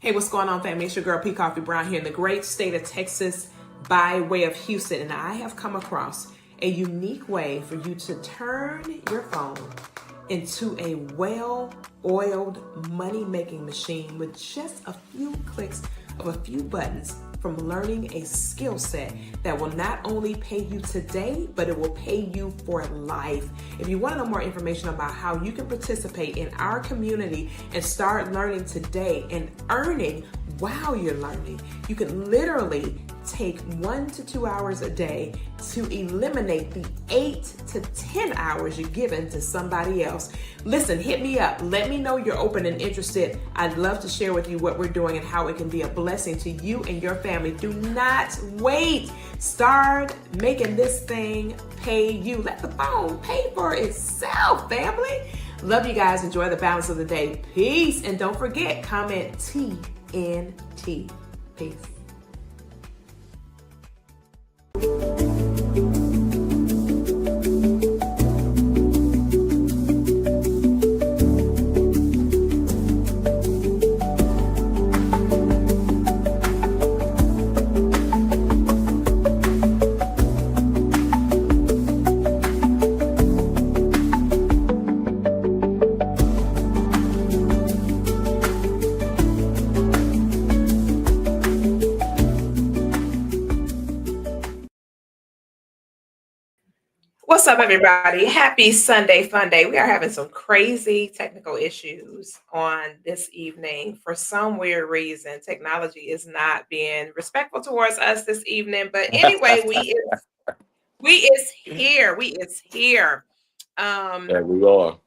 Hey, what's going on, family? It's your girl P. Koffe Brown here in the great state of Texas by way of Houston. And I have come across a unique way for you to turn your phone into a well-oiled money-making machine with just a few clicks of a few buttons from learning a skill set that will not only pay you today, but it will pay you for life. If you want to know more information about how you can participate in our community and start learning today and earning while you're learning, you can literally take 1 to 2 hours a day to eliminate the 8 to 10 hours you're giving to somebody else. Listen, hit me up. Let me know you're open and interested. I'd love to share with you what we're doing and how it can be a blessing to you and your family. Do not wait. Start making this thing pay you. Let the phone pay for itself, family. Love you guys. Enjoy the balance of the day. Peace. And don't forget, comment TNT. Peace. What's up, everybody? Happy Sunday Fun Day. We are having some crazy technical issues on this evening. For some weird reason, technology is not being respectful towards us this evening. But anyway, we is here. We is here. There we are.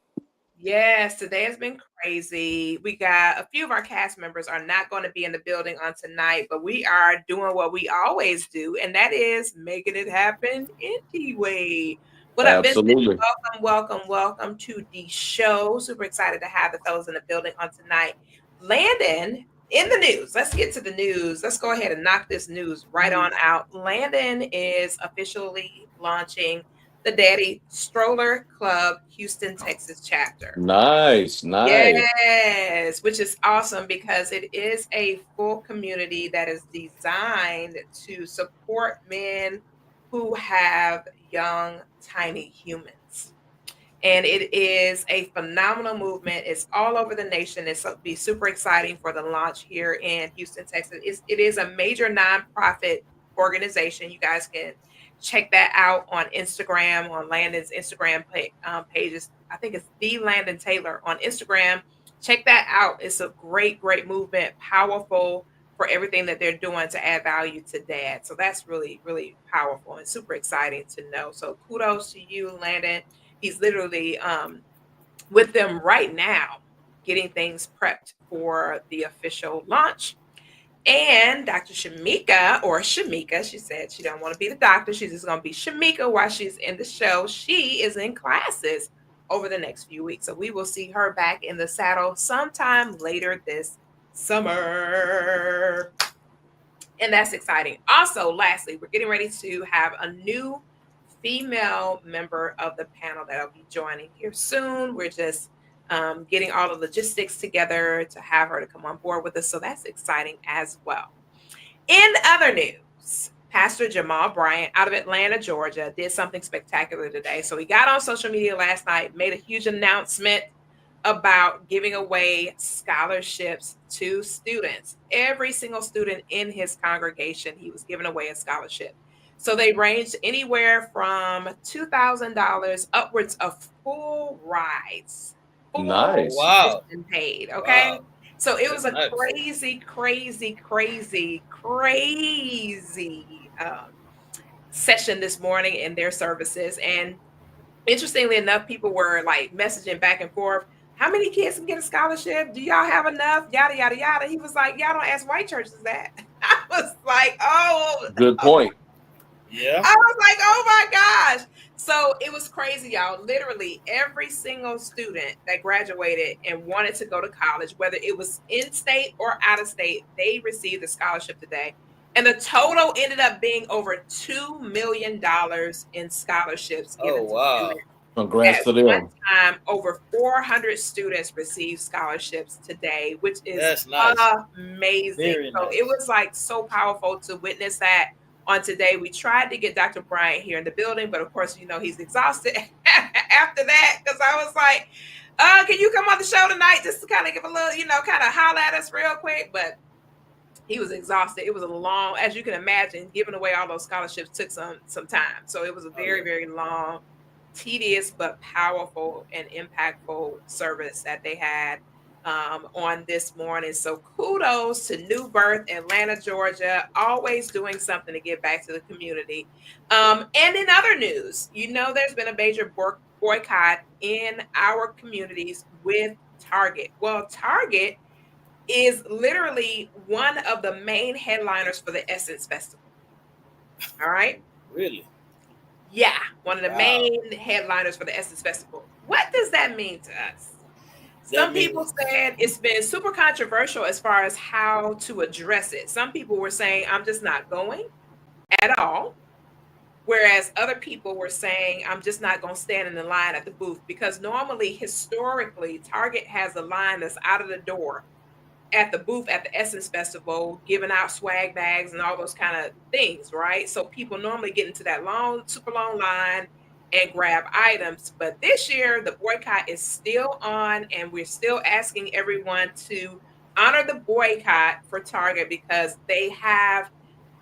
Yes, today has been crazy. We got a few of our cast members are not going to be in the building on tonight, but we are doing what we always do, and that is making it happen anyway. What up, Vincent? Absolutely. Welcome to the show. Super excited to have the fellows in the building on tonight. Landon, in the news. Let's get to the news. Let's go ahead and knock this news right on out. Landon is officially launching the Daddy Stroller Club Houston, Texas chapter. Nice. Yes, which is awesome because it is a full community that is designed to support men who have young, tiny humans. And it is a phenomenal movement. It's all over the nation. It'll be super exciting for the launch here in Houston, Texas. It is a major nonprofit organization. You guys can check that out on Instagram, on Landon's Instagram pages. I think it's the Landon Taylor on Instagram. Check that out. It's a great movement, powerful for everything that they're doing to add value to dad. So that's really, really powerful and super exciting to know. So kudos to you, Landon. He's literally with them right now, getting things prepped for the official launch. And Dr. Shamika, she said she don't want to be the doctor. She's just going to be Shamika while she's in the show. She is in classes over the next few weeks. So we will see her back in the saddle sometime later this summer. And that's exciting. Also, lastly, we're getting ready to have a new female member of the panel that'll be joining here soon. We're just getting all the logistics together to have her to come on board with us. So that's exciting as well. In other news, Pastor Jamal Bryant out of Atlanta, Georgia, did something spectacular today. So he got on social media last night, made a huge announcement about giving away scholarships to students. Every single student in his congregation, he was giving away a scholarship. So they ranged anywhere from $2,000 upwards of full rides. Nice. Wow. Paid. Okay. Wow. So it was a That's crazy session this morning in their services. And interestingly enough, people were like messaging back and forth. How many kids can get a scholarship? Do y'all have enough? Yada, yada, yada. He was like, y'all don't ask white churches that. I was like, oh. Good point. Yeah. I was like, oh my gosh. So it was crazy, y'all. Literally every single student that graduated and wanted to go to college, whether it was in state or out of state, they received a scholarship today. And the total ended up being over $2 million in scholarships given to students Congrats At to one them. time, over 400 students received scholarships today, which is That's nice. amazing. Very So it nice. was like so powerful to witness that on today. We tried to get Dr. Bryant here in the building, but of course, he's exhausted after that because I was like, can you come on the show tonight just to kind of give a little, kind of holler at us real quick? But he was exhausted. It was a long, as you can imagine, giving away all those scholarships took some time. So it was a Oh very, yeah. very long, tedious but powerful and impactful service that they had on this morning. So kudos to New Birth, Atlanta, Georgia, always doing something to give back to the community. And in other news, there's been a major boycott in our communities with Target. Well, Target is literally one of the main headliners for the Essence Festival. All right. Really? Yeah, one of the Wow. main headliners for the Essence Festival. What does that mean to us? That Some people means said it's been super controversial as far as how to address it. Some people were saying, I'm just not going at all. Whereas other people were saying, I'm just not going to stand in the line at the booth because normally, historically, Target has a line that's out of the door at the booth at the Essence Festival, giving out swag bags and all those kind of things, right? So people normally get into that long, super long line and grab items. But this year, the boycott is still on, and we're still asking everyone to honor the boycott for Target because they have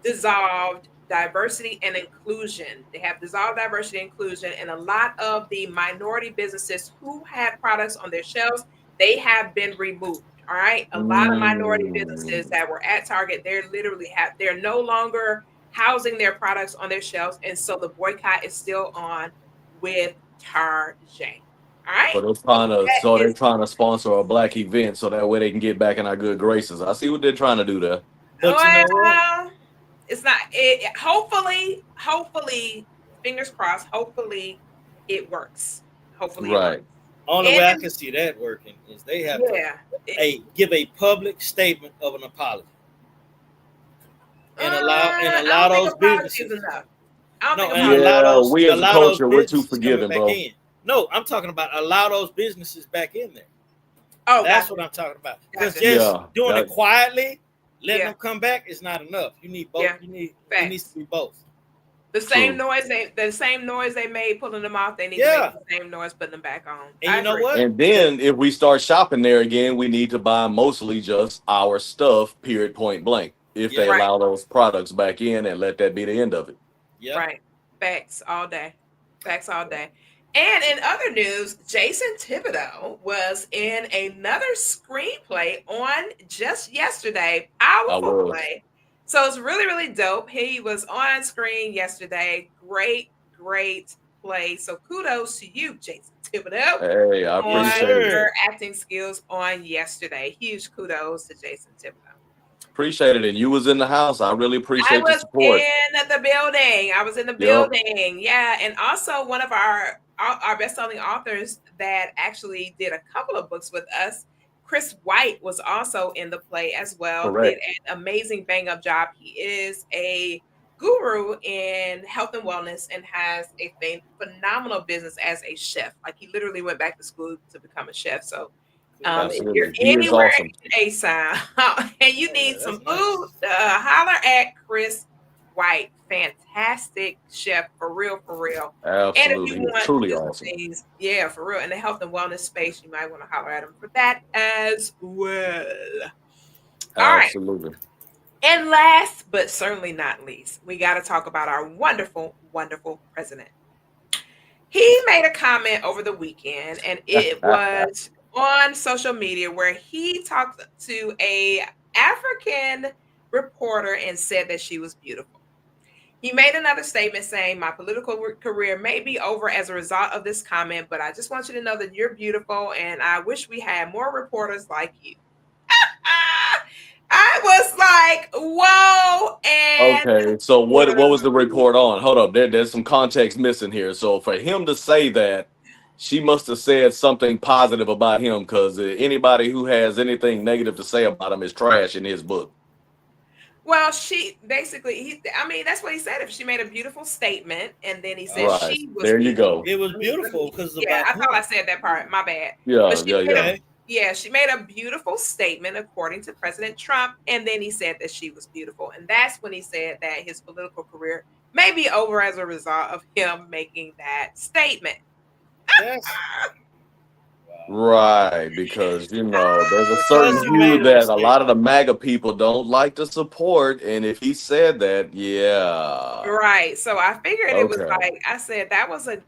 dissolved diversity and inclusion. They have dissolved diversity and inclusion, and a lot of the minority businesses who had products on their shelves, they have been removed. All right. A lot of minority businesses Mm. that were at Target, they're no longer housing their products on their shelves. And so the boycott is still on with Target. All right. So they're So trying to, that so they're is trying to sponsor a black event so that way they can get back in our good graces. I see what they're trying to do there. but you know what? well, it's not hopefully, fingers crossed, hopefully it works. Hopefully it works. Right. Only And way I then can see that working is they have to yeah. give a public statement of an apology and I allow don't think those apology is businesses. enough. I don't No, think and apology. Yeah, we as a allow those culture, we're too businesses coming forgiving, back bro. in. No, I'm talking about allow those businesses back in there. Oh, That's gotcha. what I'm talking about. Because Gotcha. just Yeah. doing it That quietly, letting Yeah. them come back is not enough. You need both. Yeah. You need it needs to Facts. be both. The same true. noise they made pulling them off, they need to make Yeah, the same noise putting them back on. and I you know agree. what? And then if we start shopping there again, we need to buy mostly just our stuff, period, point blank. If they Yeah, Right. allow those products back in and let that be the end of it. yeah. Right. Facts all day. Facts all day. And in other news, Jason Thibodeau was in another screenplay on just yesterday. I Powerful was. play. So it's really, really dope. He was on screen yesterday. Great, great play. So kudos to you, Jason Thibodeau, Hey, I Yes, on appreciate it. your sir. acting skills on yesterday. Huge kudos to Jason Thibodeau. Appreciate it. And you was in the house. I really I appreciate the was support. in the building. I was in the Yep. building. Yeah, and also one of our best-selling authors that actually did a couple of books with us, Chris White, was also in the play as well. Did Correct. an amazing bang-up job. He is a guru in health and wellness and has a phenomenal business as a chef. Like he literally went back to school to become a chef. So Cool. if you're Absolutely. He is anywhere awesome. in A-Sound and you Oh yeah, need some that's food, nice. holler at Chris White. Fantastic chef, for real, for real. And if you Absolutely. He is want to truly do some awesome. things, yeah, for real, in the health and wellness space, you might want to holler at him for that as well. All right. Absolutely. And last but certainly not least, we got to talk about our wonderful, wonderful president. He made a comment over the weekend, and it was on social media where he talked to a African reporter and said that she was beautiful. He made another statement saying, my political career may be over as a result of this comment, but I just want you to know that you're beautiful, and I wish we had more reporters like you. I was like, whoa, and Okay, so what was the whoa. report on? Hold up, there's some context missing here. So for him to say that, she must have said something positive about him because anybody who has anything negative to say about him is trash in his book. Well, she basically, I mean, that's what he said. If she made a beautiful statement, and then he said Oh, right. she was There you beautiful. go. it was Let beautiful me, because it's yeah, about I thought I him. said that part. My bad. But Yeah, she yeah, made yeah. a, Okay. yeah, she made a beautiful statement according to President Trump, and then he said that she was beautiful, and that's when he said that his political career may be over as a result of him making that statement. That's wow. Right, because there's a Because certain he view made a that a mistake. lot of the MAGA people don't like to support, and if he said that, yeah, Right. So I figured it was okay. like I said that was a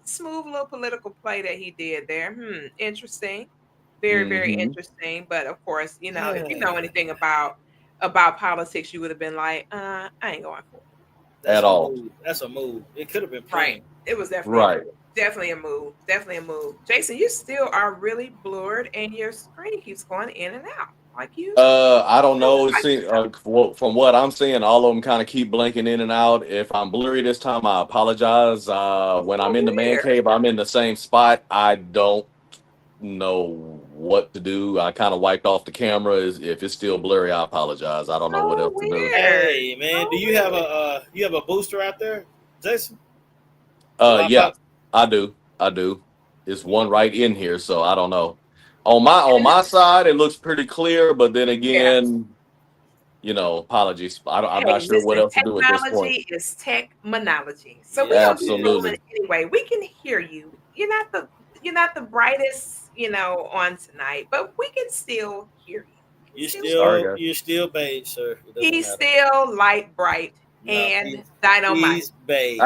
smooth little political play that he did there. Interesting. Very, very Hmm. interesting. But of course, if you know Yeah, anything about politics, you would have been like, I ain't going for it. that's At a all. move. That's a move. It could have been Right. planned. It was definitely a Right. move. Definitely a move. Definitely a move. Jason, you still are really blurred and your screen keeps going in and out. Like you I don't know. like From what I'm seeing, all of them kind of keep blinking in and out. If I'm blurry this time, I apologize. it's When so I'm in the man weird. cave, I'm in the same spot. I don't know what to do. I kind of wiped off the camera. If it's still blurry, I apologize. I don't know what So else to do. weird. Hey man, do So you have a weird. you have a booster out there, Jason? A Yeah, Wi-Fi? I do. I do. It's Yeah. one right in here, so I don't know. On my side, it looks pretty clear, but then Yeah. again, apologies. I'm Hey, not sure what listen, else to do at this point. technology is techmonology. So we're Yes, gonna it keep is. rolling Absolutely. anyway. We can hear you. You're not the brightest, on tonight, but we can still hear you. We can You're still hear Sorry, you. still guys. you're still beige, sir. It doesn't He's matter. still light bright No, and dynamite. he's beige.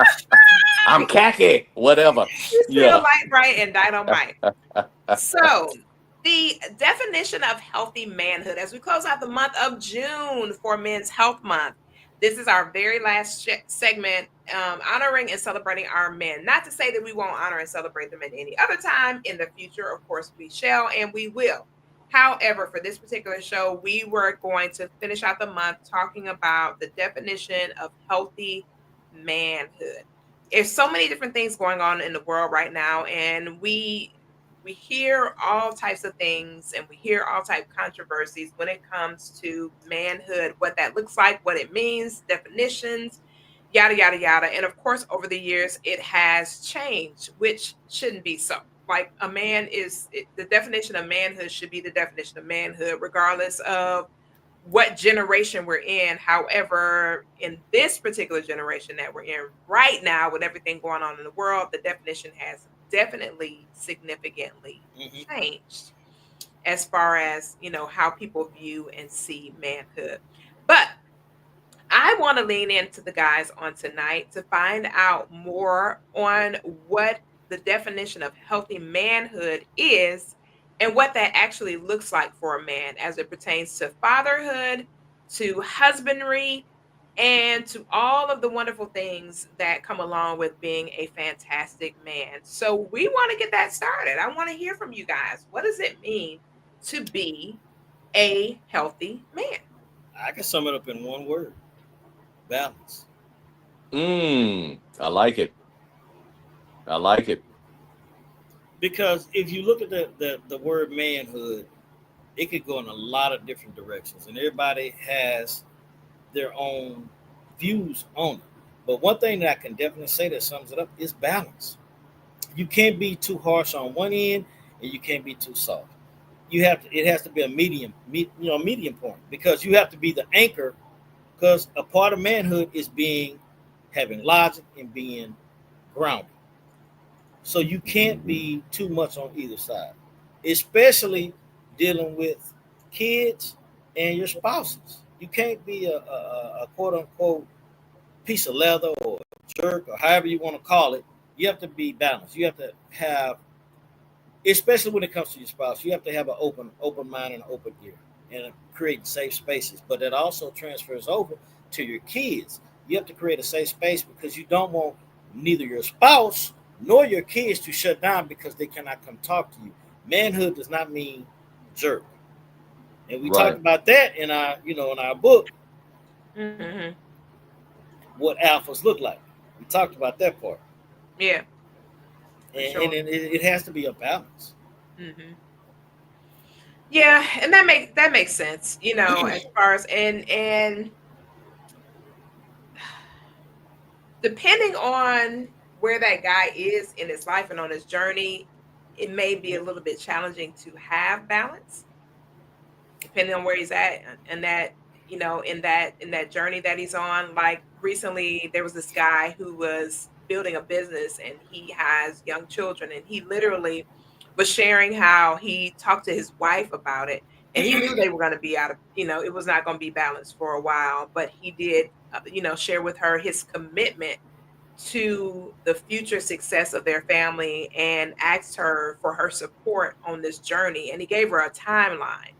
I'm khaki. Whatever. He's still Yeah. light bright and dynamite. So, the definition of healthy manhood as we close out the month of June for Men's Health Month. This is our very last segment, honoring and celebrating our men. Not to say that we won't honor and celebrate them at any other time in the future. Of course, we shall and we will. However, for this particular show, we were going to finish out the month talking about the definition of healthy manhood. There's so many different things going on in the world right now, and we hear all types of things and we hear all type controversies when it comes to manhood, what that looks like, what it means, definitions, yada yada yada. And of course, over the years, it has changed, which shouldn't be so. Like the definition of manhood should be the definition of manhood, regardless of what generation we're in. However, in this particular generation that we're in right now, with everything going on in the world, the definition has definitely significantly Hmm. changed as far as how people view and see manhood. But I want to lean into the guys on tonight to find out more on what the definition of healthy manhood is and what that actually looks like for a man as it pertains to fatherhood, to husbandry, and to all of the wonderful things that come along with being a fantastic man. So, we want to get that started. I want to hear from you guys. What does it mean to be a healthy man? I can sum it up in one word: balance. I like it. I like it. Because if you look at the word manhood, it could go in a lot of different directions, and everybody has their own views on it. But one thing that I can definitely say that sums it up is balance. You can't be too harsh on one end, and you can't be too soft. It has to be a medium point, because you have to be the anchor, because a part of manhood is having logic and being grounded. So you can't be too much on either side, especially dealing with kids and your spouses. You can't be a quote unquote piece of leather or jerk or however you want to call it. You have to be balanced. You have to have, especially when it comes to your spouse, you have to have an open mind and an open ear, and create safe spaces. But that also transfers over to your kids. You have to create a safe space, because you don't want neither your spouse nor your kids to shut down because they cannot come talk to you. Manhood does not mean jerk, and we talked Right. about that in our book, Mhm. what alphas look like. We talked about that part, Yeah, for and sure. it has to be a balance. Mhm. Yeah, and that makes sense, you know, as far as and depending on where that guy is in his life and on his journey, it may be a little bit challenging to have balance depending on where he's at and that you know in that journey that he's on. Like recently there was this guy who was building a business and he has young children and he literally was sharing how he talked to his wife about it and he knew they were going to be out of you know it was not going to be balanced for a while, but he did you know share with her his commitment to the future success of their family and asked her for her support on this journey. And he gave her a timeline,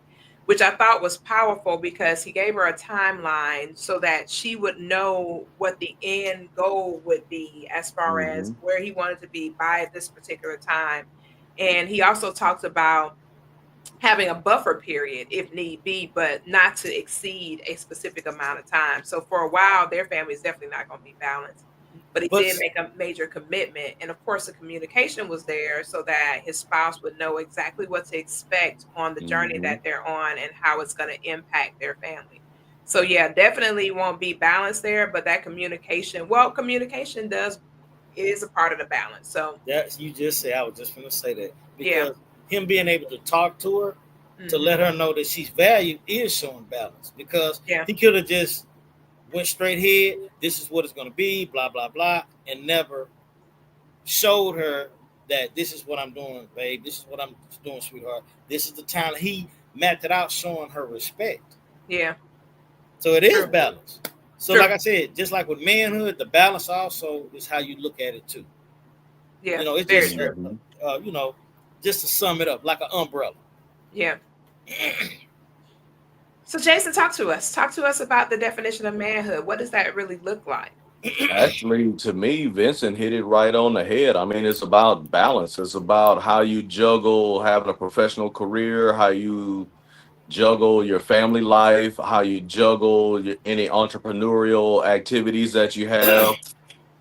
which I thought was powerful because he gave her a timeline so that she would know what the end goal would be as far as Hmm. where he wanted to be by this particular time. And he also talked about having a buffer period if need be, but not to exceed a specific amount of time. So for a while, their family is definitely not going to be balanced. But he did But make a major commitment. And of course, the communication was there so that his spouse would know exactly what to expect on the journey Hmm. that they're on and how it's going to impact their family. So, yeah, definitely won't be balanced there. But that communication, well, communication does is a part of the balance. So, that you just say, I was just gonna say that yeah. because him being able to talk to her to Hmm. let her know that she's valued is showing balance. Because Yeah. he could have just went straight ahead. This is what it's gonna be, blah blah blah, and never showed her that this is what I'm doing, babe. This is what I'm doing, sweetheart. This is the time. He mapped it out, showing her respect. Yeah. So it is True. balance. So, like True. I said, just like with manhood, the balance also is how you look at it too. Yeah. It's Very just, true. Hmm. just to sum it up, like an umbrella. Yeah. So, Jason, talk to us. Talk to us about the definition of manhood. What does that really look like? Actually, to me, Vincent hit it right on the head. I mean, it's about balance. It's about how you juggle having a professional career, how you juggle your family life, how you juggle any entrepreneurial activities that you have.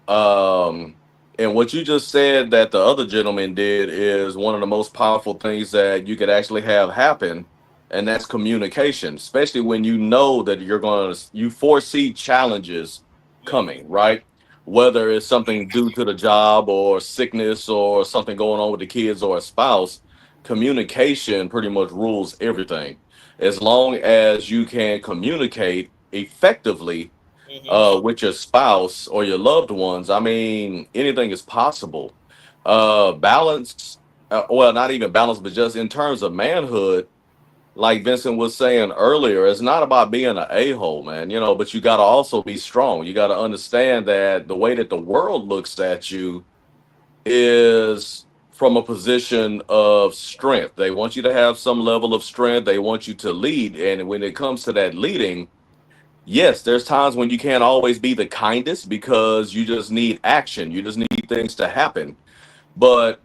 Um, and what you just said that the other gentleman did is one of the most powerful things that you could actually have happen, and that's communication, especially when you know that you foresee challenges Mhm. coming, right? Whether it's something due to the job or sickness or something going on with the kids or a spouse, communication pretty much rules everything. As long as you can communicate effectively Mhm. with your spouse or your loved ones, I mean, anything is possible. Balance, well, not even balance, but just in terms of manhood, like Vincent was saying earlier, it's not about being an a-hole, man, but you got to also be strong. You got to understand that the way that the world looks at you is from a position of strength. They want you to have some level of strength. They want you to lead. And when it comes to that leading, yes, there's times when you can't always be the kindest because you just need action. You just need things to happen. But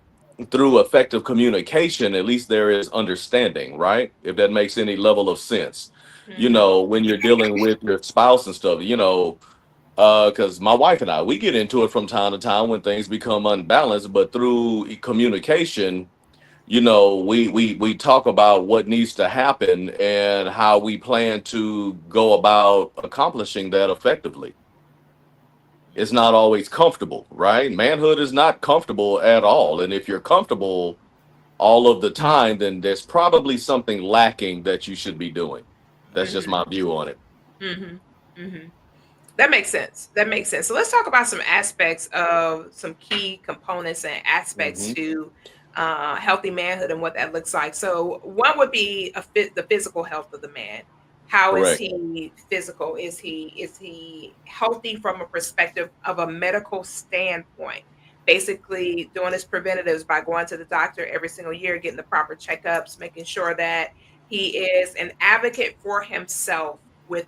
through effective communication, at least there is understanding, right? If that makes any level of sense. Hmm. When you're dealing with your spouse and stuff, because my wife and I, we get into it from time to time when things become unbalanced, but through communication, we talk about what needs to happen and how we plan to go about accomplishing that effectively. It's not always comfortable, right? Manhood is not comfortable at all. And if you're comfortable all of the time, then there's probably something lacking that you should be doing. That's just Hmm. my view on it. Hmm. Hmm. That makes sense. That makes sense. So let's talk about some aspects of some key components and aspects Hmm. to healthy manhood and what that looks like. So one would be the physical health of the man. How is Correct. he physical? Is he healthy from a perspective of a medical standpoint? Basically, doing his preventatives by going to the doctor every single year, getting the proper checkups, making sure that he is an advocate for himself with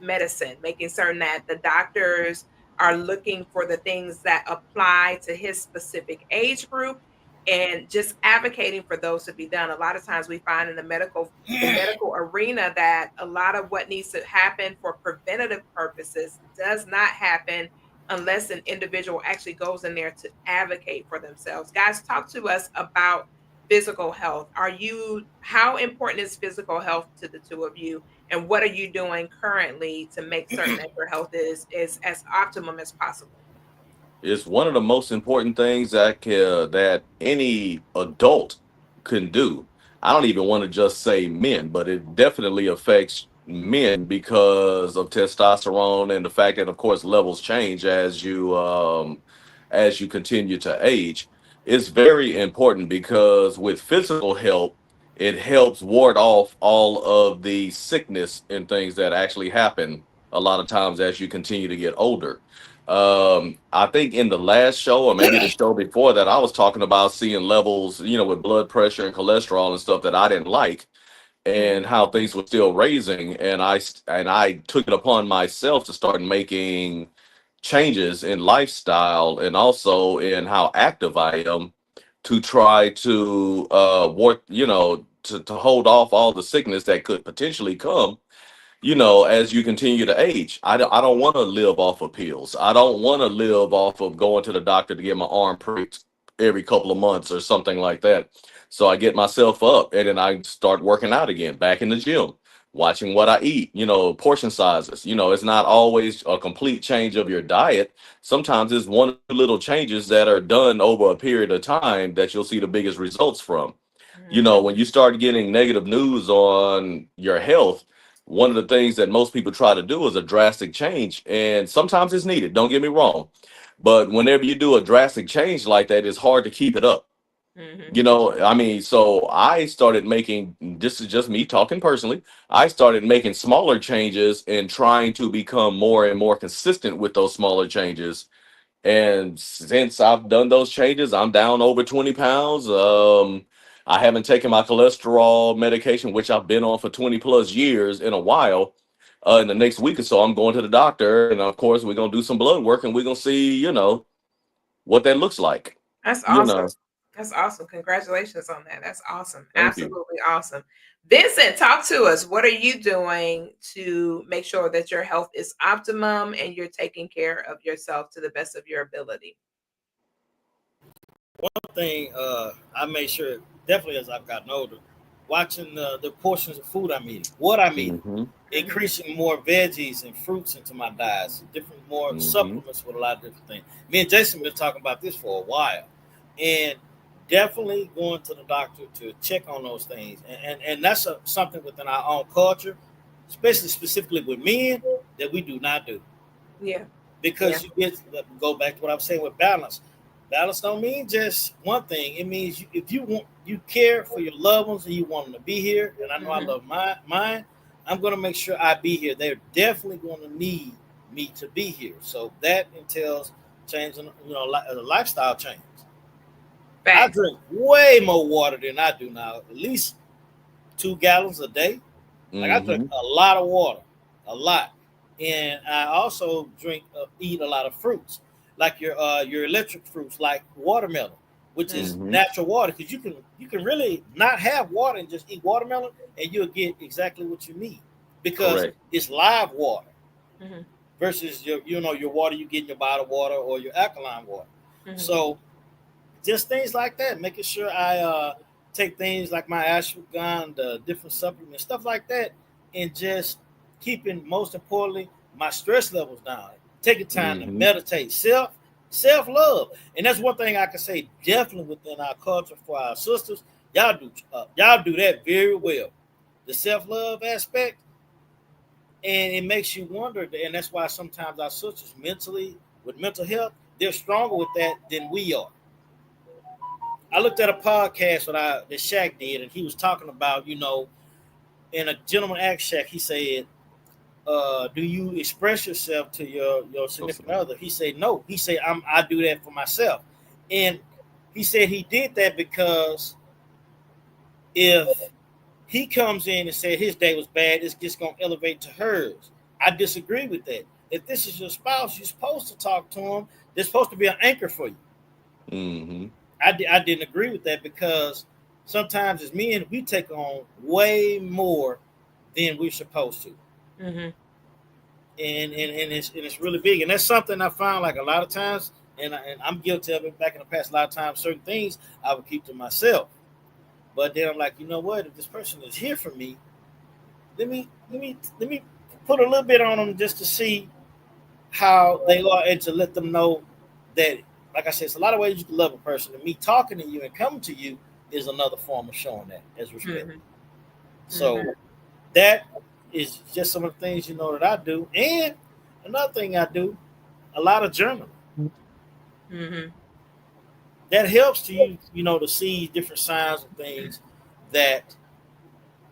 medicine, making certain that the doctors are looking for the things that apply to his specific age group and just advocating for those to be done. A lot of times we find in the medical arena that a lot of what needs to happen for preventative purposes does not happen unless an individual actually goes in there to advocate for themselves. Guys, talk to us about physical health. How important is physical health to the two of you? And what are you doing currently to make certain that your health is as optimum as possible? It's one of the most important things that any adult can do. I don't even want to just say men, but it definitely affects men because of testosterone and the fact that, of course, levels change as you continue to age. It's very important because with physical health, it helps ward off all of the sickness and things that actually happen a lot of times as you continue to get older. I think in the last show, or maybe the show before that, I was talking about seeing levels, with blood pressure and cholesterol and stuff that I didn't like, Mhm. and how things were still raising. And I took it upon myself to start making changes in lifestyle and also in how active I am to try to work, to hold off all the sickness that could potentially come, as you continue to age. I don't want to live off of pills. I don't want to live off of going to the doctor to get my arm pricked every couple of months or something like that. So I get myself up and then I start working out again, back in the gym, watching what I eat, portion sizes. It's not always a complete change of your diet. Sometimes it's one or two little changes that are done over a period of time that you'll see the biggest results from. Mhm. When you start getting negative news on your health, one of the things that most people try to do is a drastic change. And sometimes it's needed, don't get me wrong. But whenever you do a drastic change like that, it's hard to keep it up. Mhm. I mean, so I started making, this is just me talking personally, I started making smaller changes and trying to become more and more consistent with those smaller changes. And since I've done those changes, I'm down over 20 pounds. I haven't taken my cholesterol medication, which I've been on for 20 plus years, in a while. In the next week or so, I'm going to the doctor. And of course, we're going to do some blood work and we're going to see, what that looks like. That's You awesome. know, That's awesome. Congratulations on that. That's awesome. thank you. Absolutely awesome. Vincent, talk to us. What are you doing to make sure that your health is optimum and you're taking care of yourself to the best of your ability? One thing I made sure, definitely as I've gotten older, watching the portions of food I'm eating, what I'm eating, Hmm. Mhm. increasing more veggies and fruits into my diets, different more Hmm. supplements with a lot of different things. Me and Jason been talking about this for a while, and definitely going to the doctor to check on those things, and that's something within our own culture, especially specifically with men, that we do not do, Yeah. Yeah. because you get, go back to what I was saying with balance. Balance don't mean just one thing. It means if you want, you care for your loved ones and you want them to be here. And I know I Mhm. love mine. I'm going to make sure I be here. They're definitely going to need me to be here. So that entails changing, a lifestyle change. I Facts. drink way more water than I do now. At least 2 gallons a day. Like I drink Hmm. a lot of water, a lot, and I also eat a lot of fruits, like your electric fruits, like watermelon, which is Mhm. Hmm. natural water. Because you can really not have water and just eat watermelon, and you'll get exactly what you need because Correct. it's live water Mhm. versus your water you get in your bottled water or your alkaline water. Mhm. So just things like that, making sure I take things like my ashwagandha, the different supplements, stuff like that, and just keeping, most importantly, my stress levels down. Taking time to Hmm. meditate, self love, and that's one thing I can say definitely within our culture for our sisters. Y'all do that very well. The self love aspect, and it makes you wonder, and that's why sometimes our sisters mentally with mental health, they're stronger with that than we are. I looked at a podcast that Shaq did, and he was talking about, in a gentleman act Shaq, he said, "Do you express yourself to your significant other?" He said, "No." He said, "I do that for myself," and he said he did that because if he comes in and said his day was bad, it's just gonna elevate to hers. I disagree with that. If this is your spouse, you're supposed to talk to him. They're supposed to be an anchor for you. Hmm. I didn't agree with that because sometimes as men we take on way more than we're supposed to, Mhm. and it's really big, and that's something I found like a lot of times, and I'm guilty of it back in the past. A lot of times, certain things I would keep to myself, But then I'm like, you know what? If this person is here for me, let me put a little bit on them just to see how they are and to let them know that, like I said, it's a lot of ways you can love a person. And me talking to you and coming to you is another form of showing that as respect. Mhm. So Mhm. that is just some of the things that I do. And another thing I do, a lot of journaling. Mhm. That helps to to see different signs of things that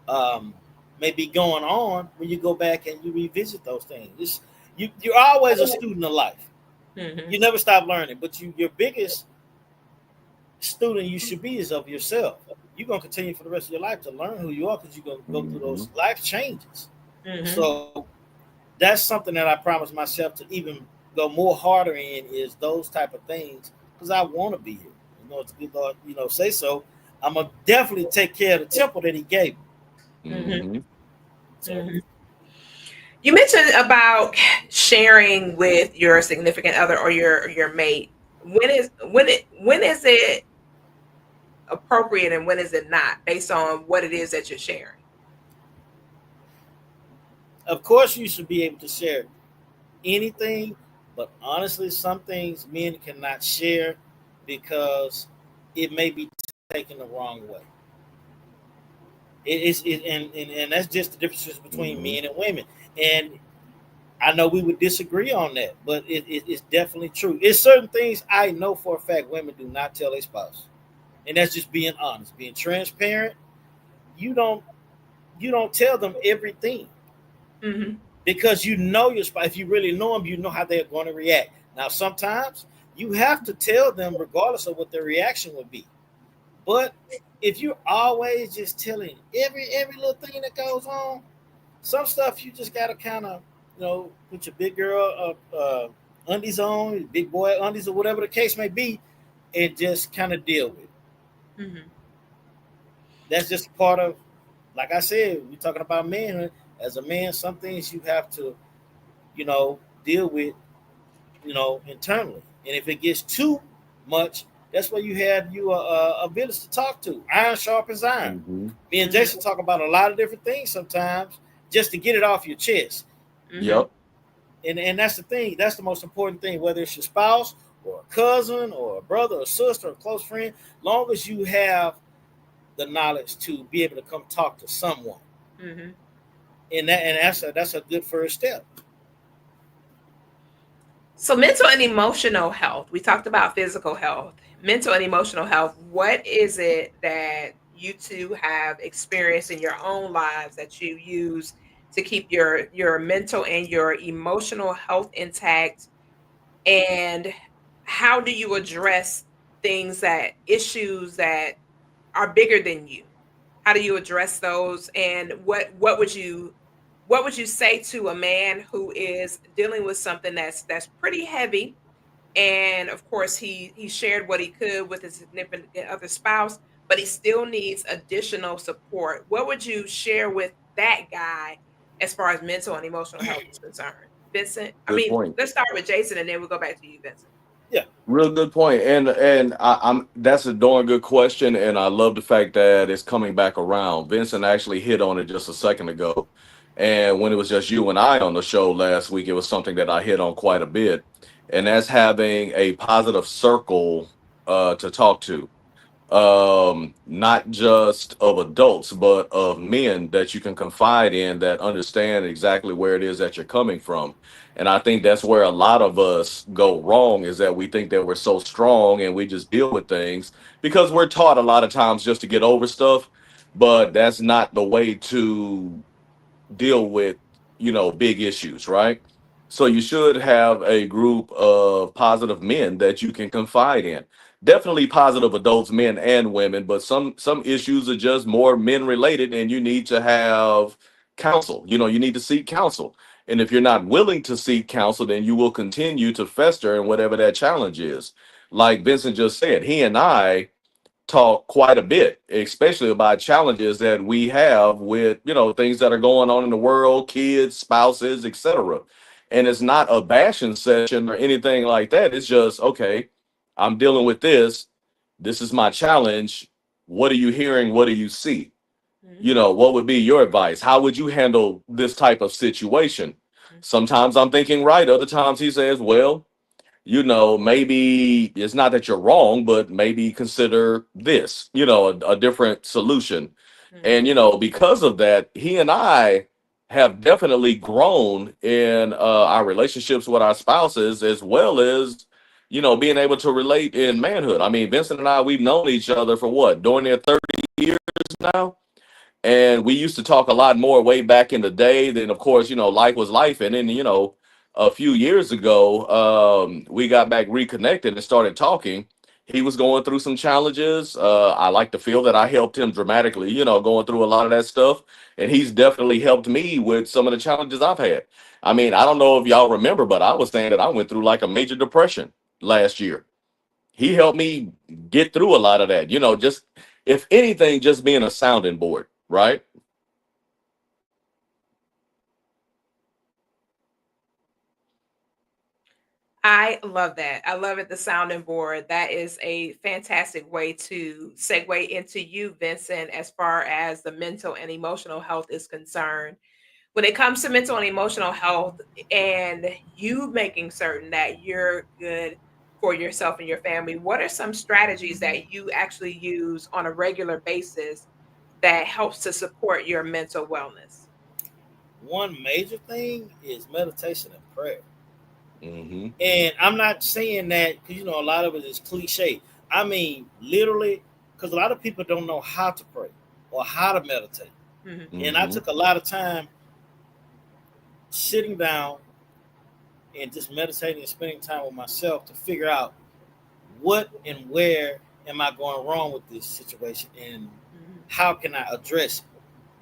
um, may be going on when you go back and you revisit those things. You're always a student of life. Mhm. You never stop learning, but your biggest student you should be is of yourself. You're gonna continue for the rest of your life to learn who you are because you're gonna go through Hmm. those life changes. Mhm. So that's something that I promised myself to even go more harder in is those type of things because I want to be here. It's good Lord, say so. I'm gonna definitely take care of the temple that He gave me. Mhm. Hmm. So Mhm. You mentioned about sharing with your significant other or your mate. When is it appropriate and when is it not based on what it is that you're sharing? of course you should be able to share anything, but honestly, some things men cannot share because it may be taken the wrong way. And that's just the differences between Hmm. men and women. And I know we would disagree on that, but it's definitely true. It's certain things I know for a fact women do not tell their spouse, and that's just being honest, being transparent. You don't you don't tell them everything Mhm. because you know your spouse. If you really know them, you know how they're going to react. Now, sometimes you have to tell them regardless of what their reaction would be. But if you're always just telling every little thing that goes on, some stuff you just gotta kind of put your big girl undies on, big boy undies, or whatever the case may be, and just kind of deal with it. Mhm. That's just part of, like I said, we're talking about manhood. As a man, some things you have to deal with internally. And if it gets too much, that's where you have a village to talk to. Iron sharpens iron. Hmm. Me and Mhm. Jason talk about a lot of different things sometimes just to get it off your chest. Mhm. Yep. And that's the thing. That's the most important thing. Whether it's your spouse or a cousin or a brother or sister or a close friend, long as you have the knowledge to be able to come talk to someone, Mhm. and that's a good first step. So mental and emotional health. We talked about physical health. Mental and emotional health. What is it that you two have experienced in your own lives that you use to keep your mental and your emotional health intact? And how do you address things that issues that are bigger than you? How do you address those? And what would you say to a man who is dealing with something that's pretty heavy, and of course he shared what he could with his significant other spouse, but he still needs additional support? What would you share with that guy as far as mental and emotional health is concerned? Vincent, I Good mean, point. let's start with Jason and then we'll go back to you, Vincent. Yeah. Real good point. And I'm that's a darn good question, and I love the fact that it's coming back around. Vincent actually hit on it just a second ago, and when it was just you and I on the show last week, it was something that I hit on quite a bit, and that's having a positive circle to talk to, not just of adults but of men that you can confide in that understand exactly where it is that you're coming from. And I think that's where a lot of us go wrong, is that we think that we're so strong and we just deal with things because we're taught a lot of times just to get over stuff, but that's not the way to deal with big issues, right? So you should have a group of positive men that you can confide in. Definitely positive adults, men and women, but some issues are just more men related, and you need to have counsel. You need to seek counsel. And if you're not willing to seek counsel, then you will continue to fester in whatever that challenge is. Like Vincent just said, he and I talk quite a bit, especially about challenges that we have with, things that are going on in the world, kids, spouses, etc. And it's not a bashing session or anything like that. It's just, okay, I'm dealing with this. This is my challenge. What are you hearing? What do you see? Mhm. What would be your advice? How would you handle this type of situation? Sometimes I'm thinking right. Other times he says, well, maybe it's not that you're wrong, but maybe consider this, a different solution. And, Mhm. because of that, he and I have definitely grown in our relationships with our spouses, as well as, being able to relate in manhood. I mean, Vincent and I, we've known each other for what, during their 30 years now? And we used to talk a lot more way back in the day. Then, of course, life was life. And then, a few years ago, we got back reconnected and started talking. He was going through some challenges. I like to feel that I helped him dramatically, going through a lot of that stuff. And he's definitely helped me with some of the challenges I've had. I mean, I don't know if y'all remember, but I was saying that I went through like a major depression last year. He helped me get through a lot of that, just if anything, just being a sounding board, right? I love that. I love it, the sounding board. That is a fantastic way to segue into you, Vincent, as far as the mental and emotional health is concerned. When it comes to mental and emotional health and you making certain that you're good for yourself and your family, what are some strategies that you actually use on a regular basis that helps to support your mental wellness? One major thing is meditation and prayer. Hmm. And I'm not saying that because a lot of it is cliche. I mean, literally, because a lot of people don't know how to pray or how to meditate. Mhm. And I Hmm. took a lot of time sitting down and just meditating and spending time with myself to figure out what and where am I going wrong with this situation and Mhm. how can I address it.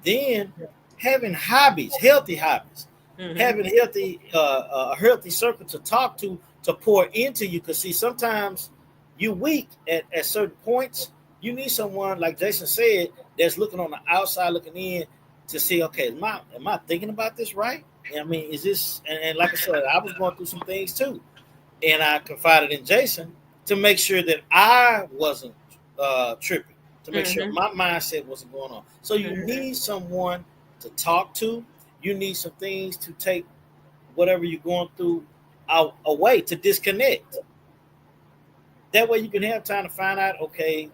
Then having hobbies, healthy hobbies, Mhm. having a healthy circle to talk to pour into you. Because see, sometimes you weak at certain points. You need someone like Jason said that's looking on the outside, looking in to see, okay, am I thinking about this right? I mean, is this and like I said, I was going through some things too, and I confided in Jason to make sure that I wasn't tripping, to make sure Mhm. my mindset wasn't going on. So you Mhm. need someone to talk to. You need some things to take whatever you're going through out away to disconnect. That way you can have time to find out, okay,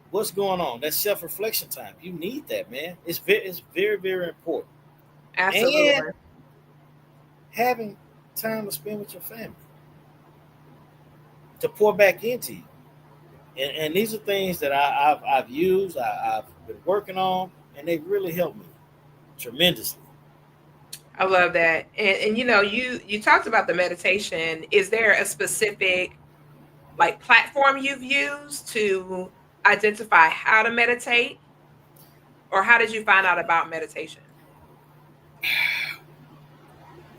what's going on. That's self reflection time. You need that, man. It's very, very important. And Absolutely. having time to spend with your family to pour back into you. And these are things that I've used, I've been working on, and they really helped me tremendously. I love that. And you talked about the meditation. Is there a specific like platform you've used to identify how to meditate, or how did you find out about meditation?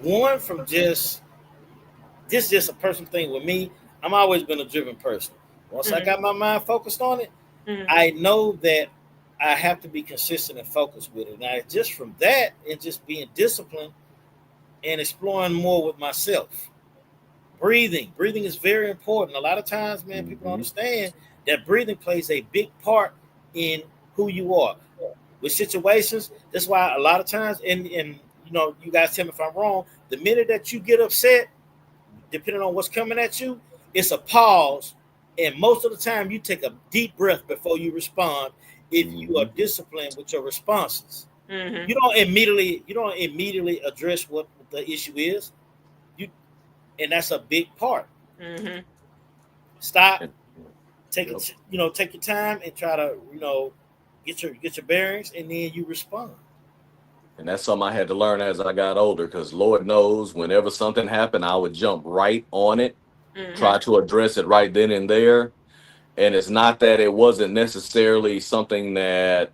One from just this is just a personal thing with me. I'm always been a driven person. Once I Mhm. got my mind focused on it, Mhm. I know that I have to be consistent and focused with it. Now, just from that and just being disciplined and exploring more with myself. Breathing is very important. A lot of times, man, people don't Hmm. understand that breathing plays a big part in who you are with situations. That's why a lot of times, and you guys tell me if I'm wrong. The minute that you get upset, depending on what's coming at you, it's a pause, and most of the time, you take a deep breath before you respond. If you are Hmm. disciplined with your responses, Mhm. you don't immediately address what the issue is. You and that's a big part. Mhm. Stop, take Yep. it, take your time and try to get your bearings, and then you respond. And that's something I had to learn as I got older, because Lord knows, whenever something happened, I would jump right on it, try Mhm. to address it right then and there. And it's not that it wasn't necessarily something that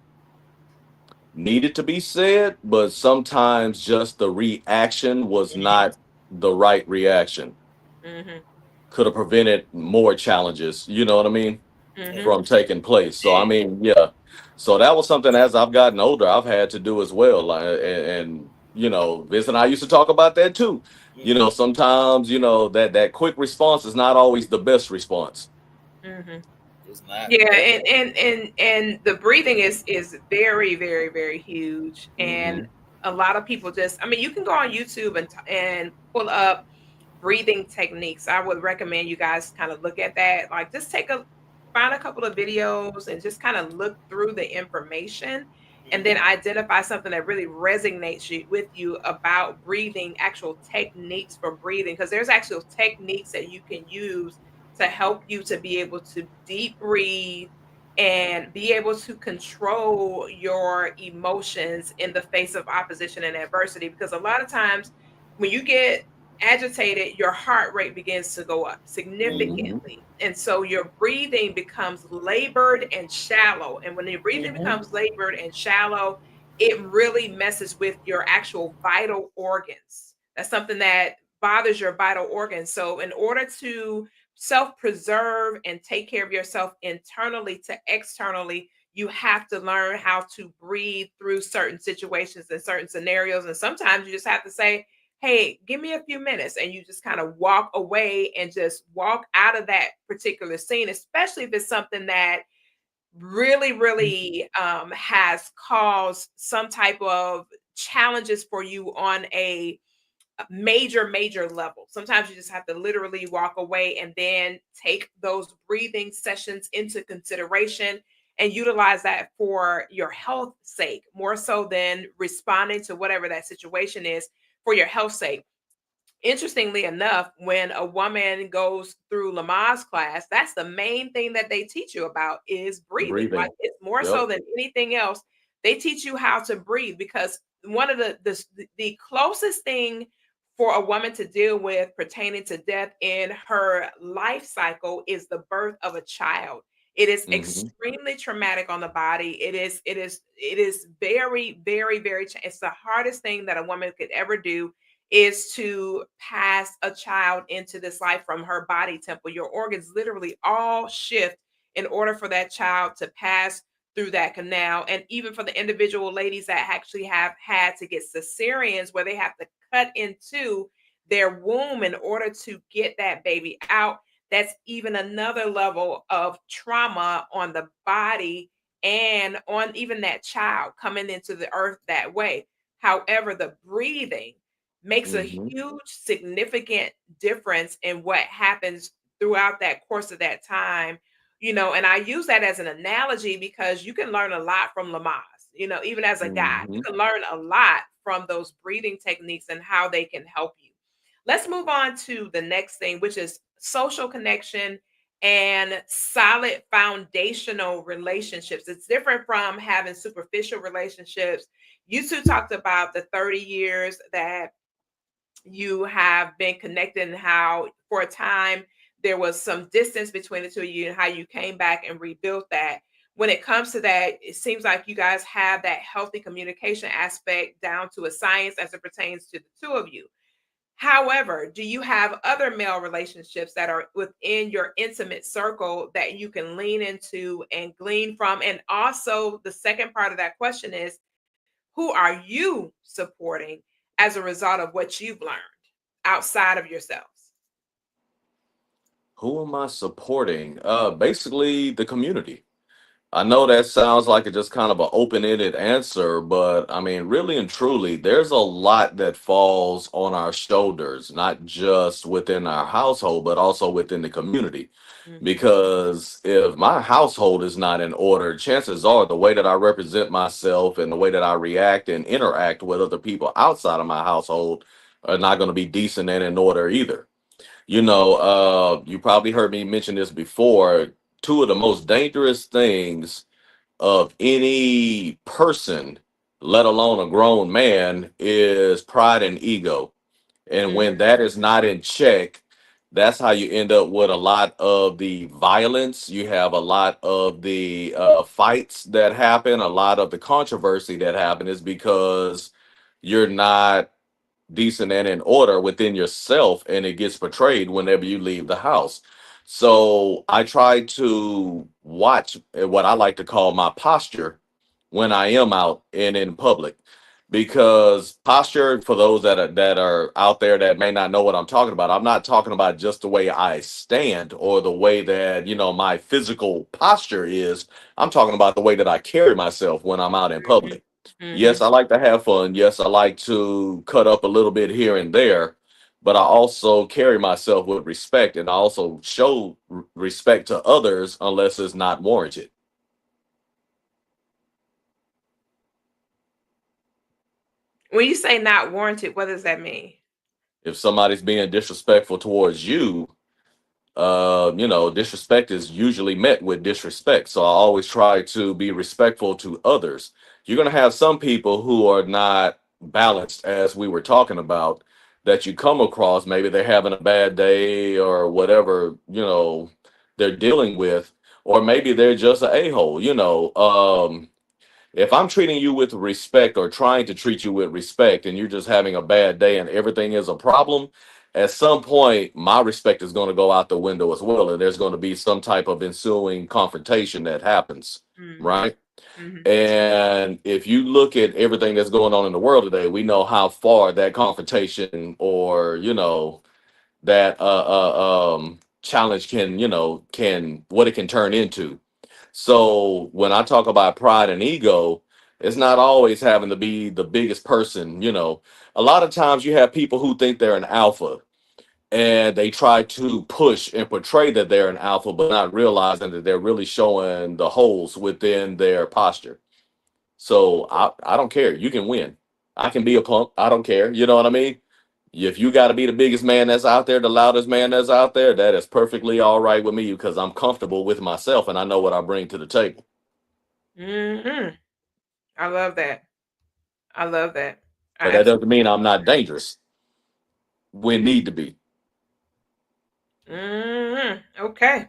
needed to be said, but sometimes just the reaction was not the right reaction. Mhm. Could have prevented more challenges, you know what I mean, Mhm. from taking place. So, I Yeah. mean, yeah. So that was something as I've gotten older, I've had to do as well. Like, and Vince and I used to talk about that too. Mhm. Sometimes, that quick response is not always the best response. Mhm. It's not. Yeah, and the breathing is very, very, very huge. And Hmm. a lot of people just, I mean, you can go on YouTube and pull up breathing techniques. I would recommend you guys kind of look at that. Like just find a couple of videos and just kind of look through the information and then Hmm. identify something that really resonates with you about breathing, actual techniques for breathing, because there's actual techniques that you can use to help you to be able to deep breathe and be able to control your emotions in the face of opposition and adversity. Because a lot of times when you get agitated, your heart rate begins to go up Hmm. significantly. And so your breathing becomes labored and shallow. And when your breathing Hmm. becomes labored and shallow, it really messes with your actual vital organs. That's something that bothers your vital organs. So, in order to self preserve and take care of yourself internally to externally, you have to learn how to breathe through certain situations and certain scenarios. And sometimes you just have to say, hey, give me a few minutes. And you just kind of walk away and just walk out of that particular scene, especially if it's something that really, really has caused some type of challenges for you on a major, major level. Sometimes you just have to literally walk away and then take those breathing sessions into consideration and utilize that for your health sake, more so than responding to whatever that situation is for your health sake. Interestingly enough, when a woman goes through Lamaze class, that's the main thing that they teach you about is breathing. Like Breathing. it's more Yep. so than anything else. They teach you how to breathe because one of the closest thing for a woman to deal with pertaining to death in her life cycle is the birth of a child. It is Hmm. extremely traumatic on the body. It is very, very, very. It's the hardest thing that a woman could ever do is to pass a child into this life from her body temple. Your organs literally all shift in order for that child to pass through that canal. And even for the individual ladies that actually have had to get cesareans, where they have to cut into their womb in order to get that baby out, that's even another level of trauma on the body and on even that child coming into the earth that way. However, the breathing makes a Hmm. huge significant difference in what happens throughout that course of that time. And I use that as an analogy because you can learn a lot from Lamaze. Even as a guy, you Hmm. can learn a lot from those breathing techniques and how they can help you. Let's move on to the next thing, which is social connection and solid foundational relationships. It's different from having superficial relationships. You two talked about the 30 years that you have been connected and how for a time there was some distance between the two of you and how you came back and rebuilt that. When it comes to that, it seems like you guys have that healthy communication aspect down to a science as it pertains to the two of you. However, do you have other male relationships that are within your intimate circle that you can lean into and glean from? And also, the second part of that question is, who are you supporting as a result of what you've learned outside of yourselves? Who am I supporting? Basically the community. I know that sounds like just kind of an open-ended answer, but I mean, really and truly, there's a lot that falls on our shoulders, not just within our household, but also within the community. Mhm. Because if my household is not in order, chances are the way that I represent myself and the way that I react and interact with other people outside of my household are not going to be decent and in order either. You probably heard me mention this before. Two of the most dangerous things of any person, let alone a grown man, is pride and ego. And Mm, when that is not in check, that's how you end up with a lot of the violence. You have a lot of the fights that happen, a lot of the controversy that happen is because you're not decent and in order within yourself, and it gets portrayed whenever you leave the house. So I try to watch what I like to call my posture when I am out and in public. because posture, for those that are out there that may not know what I'm talking about, I'm not talking about just the way I stand or the way that my physical posture is. I'm talking about the way that I carry myself when I'm out in Mhm. public. Yes, Mhm. I like to have fun. Yes, I like to cut up a little bit here and there, but I also carry myself with respect, and I also show respect to others unless it's not warranted. When you say not warranted, what does that mean? If somebody's being disrespectful towards you, disrespect is usually met with disrespect. So I always try to be respectful to others. You're going to have some people who are not balanced, as we were talking about, that you come across. Maybe they're having a bad day or whatever, they're dealing with, or maybe they're just an a-hole, if I'm treating you with respect or trying to treat you with respect and you're just having a bad day and everything is a problem, at some point my respect is going to go out the window as well. And there's going to be some type of ensuing confrontation that happens, Mhm. right? Mhm. And if you look at everything that's going on in the world today, we know how far that confrontation or, that challenge can, can what it can turn into. So when I talk about pride and ego, it's not always having to be the biggest person. A lot of times you have people who think they're an alpha and they try to push and portray that they're an alpha, but not realizing that they're really showing the holes within their posture. So I don't care. You can win. I can be a punk. I don't care. You know what I mean? If you got to be the biggest man that's out there, the loudest man that's out there, that is perfectly all right with me because I'm comfortable with myself and I know what I bring to the table. Mhm. I love that. I love that. But I that absolutely. doesn't mean I'm not dangerous when need to be. Mhm. Okay.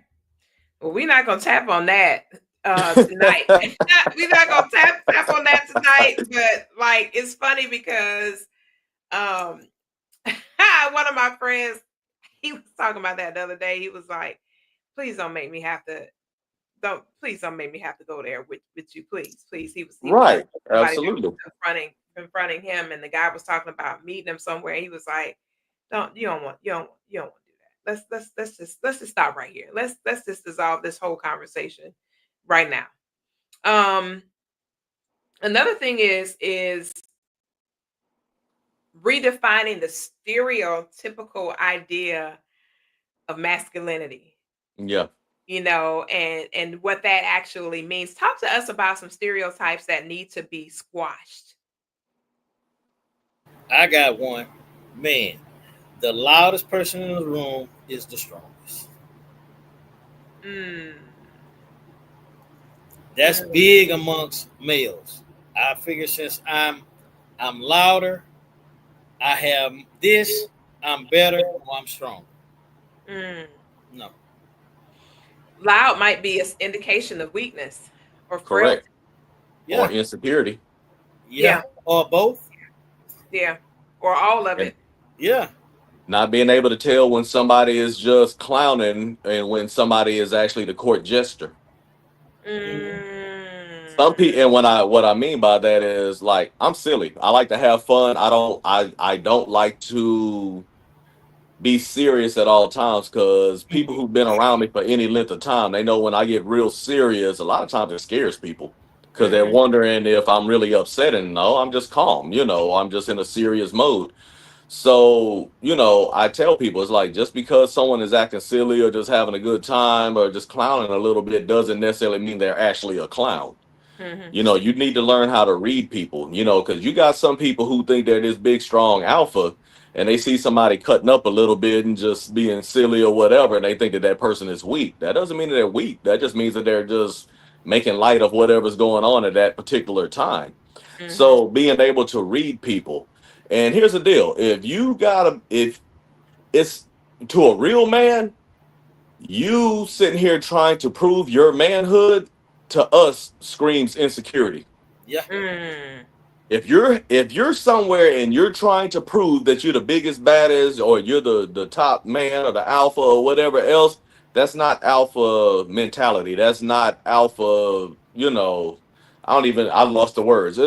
Well, we're not gonna tap on that tonight. We're not gonna tap on that tonight. But like, it's funny because um, one of my friends, he was talking about that the other day. He was like, "Please don't make me have to. Please don't make me have to go there with you. Please." He was Right. somebody that was Absolutely. confronting him, and the guy was talking about meeting him somewhere. He was like, "Don't you don't want to do that. Let's just stop right here. Let's just dissolve this whole conversation right now." Um, Another thing is redefining the stereotypical idea of masculinity, Yeah. and what that actually means. Talk to us about some stereotypes that need to be squashed. I got one. Man, the loudest person in the room is the strongest. Mm, That's mm, big amongst males. I figure since I'm louder, I have this, I'm better, or I'm stronger. mm. No. Loud might be an indication of weakness or frailty. Correct. Or Yeah. insecurity. Yeah. Yeah, Or both. yeah, or all of And it. Yeah. not being able to tell when somebody is just clowning and when somebody is actually the court jester. Hmm. Some Mm, people, and when I what I mean by that is like I'm silly. I like to have fun. I don't like to be serious at all times because people who've been around me for any length of time, they know when I get real serious, a lot of times it scares people because they're mhm, wondering if I'm really upset. And no, I'm just calm. I'm just in a serious mode. So, I tell people it's like just because someone is acting silly or just having a good time or just clowning a little bit doesn't necessarily mean they're actually a clown. mhm, You need to learn how to read people, because you got some people who think they're this big, strong alpha and they see somebody cutting up a little bit and just being silly or whatever, and they think that that person is weak. That doesn't mean that they're weak. That just means that they're just making light of whatever's going on at that particular time. mhm, So being able to read people. And here's the deal. If it's to a real man, you sitting here trying to prove your manhood to us screams insecurity. Yeah. mm, If you're somewhere and you're trying to prove that you're the biggest baddest or you're the top man or the alpha or whatever else, that's not alpha mentality. That's not alpha. I lost the words.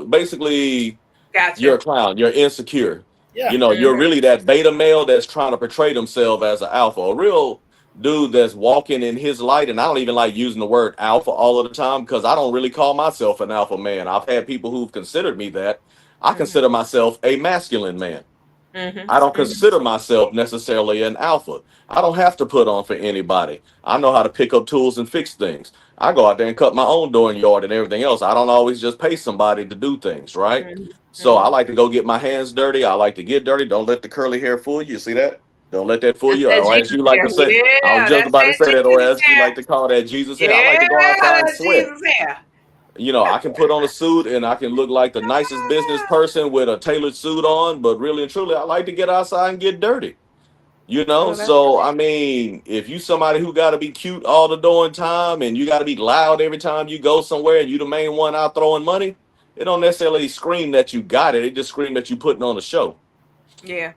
Basically you're a Gotcha. clown. You're insecure. Yeah. You're Mhm. really that beta male that's trying to portray themselves as an alpha. A real dude that's walking in his light. And I don't even like using the word alpha all of the time because I don't really call myself an alpha man. I've had people who've considered me that. I Mhm. consider myself a masculine man. Mhm. I don't Mhm. consider myself necessarily an alpha. I don't have to put on for anybody. I know how to pick up tools and fix things. I go out there and cut my own door and yard and everything else. I don't always just pay somebody to do things, right? Mhm. So I Mhm. like to go get my hands dirty. I like to get dirty. Don't let the curly hair fool you. You see that? Don't let that fool That's you. that Or as Jesus you like hair. to say, I was Yeah, just that's about to that say that, or Jesus as you hair. like to call that Jesus hair. I like to go Yeah, outside and that sweat. Jesus hair. I can put on a suit and I can look like the nicest business person with a tailored suit on, but really and truly, I like to get outside and get dirty. Oh, that's So right. I mean, if you somebody who got to be cute all the darn time and you got to be loud every time you go somewhere and you the main one out throwing money, it don't necessarily scream that you got it. It just scream that you putting on a show. Yeah.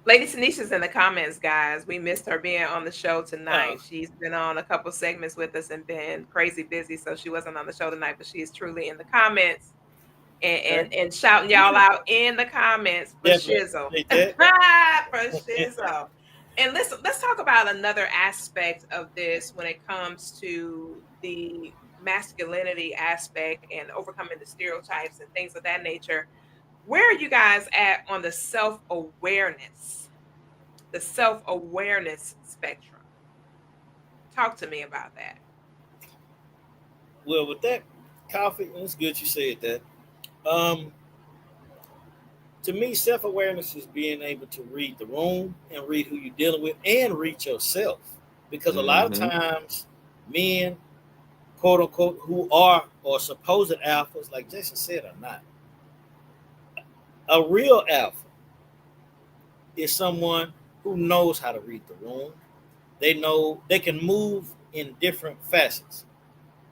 Lady Tanisha's in the comments, guys. We missed her being on the show Uh, tonight. She's been on a couple segments with us and been crazy busy, so she wasn't on the show tonight, but she is truly in the comments and okay. shouting y'all out in the comments for Definitely Shizzle. appreciate that. For Shizzle. And listen, let's talk about another aspect of this when it comes to the masculinity aspect and overcoming the stereotypes and things of that nature. Where are you guys at on the self-awareness? The self-awareness spectrum. Talk to me about that. Well, with that coffee, it's good you said that. Um, to me, self awareness is being able to read the room and read who you're dealing with and read yourself. Because a lot of Hmm. times, men, quote unquote, who are or supposed alphas, like Jason said, are not. A real alpha is someone who knows how to read the room. They know they can move in different facets.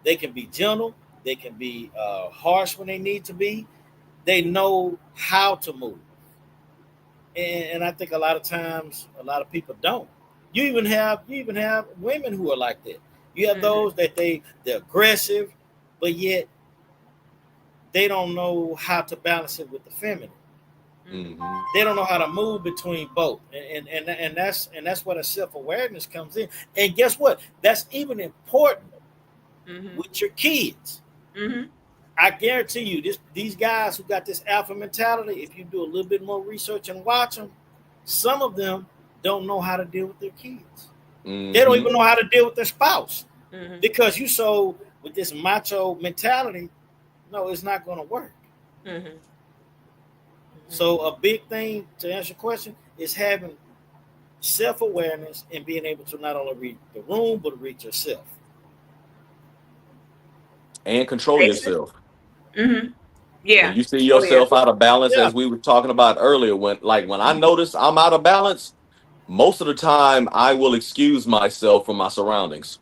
They can be gentle, they can be harsh when they need to be. They know how to move. And I think a lot of times a lot of people don't. You even have women who are like that. You have Mhm, those that they're aggressive, but yet they don't know how to balance it with the feminine. mhm, Hmm. They don't know how to move between both, and that's where the self awareness comes in. And guess what? That's even important mhm, with your kids. mhm, I guarantee you, these guys who got this alpha mentality, if you do a little bit more research and watch them, some of them don't know how to deal with their kids. They don't Hmm. even know how to deal with their spouse mhm, because you so with this macho mentality. No, it's not going to work. mhm, mhm. So a big thing to answer your question is having self awareness and being able to not only read the room but read yourself. And control Jason? yourself. Mhm. When Yeah. you see Oh, yeah. yourself out of balance, Yeah. as we were talking about earlier, when I Mhm. notice I'm out of balance, most of the time I will excuse myself from my surroundings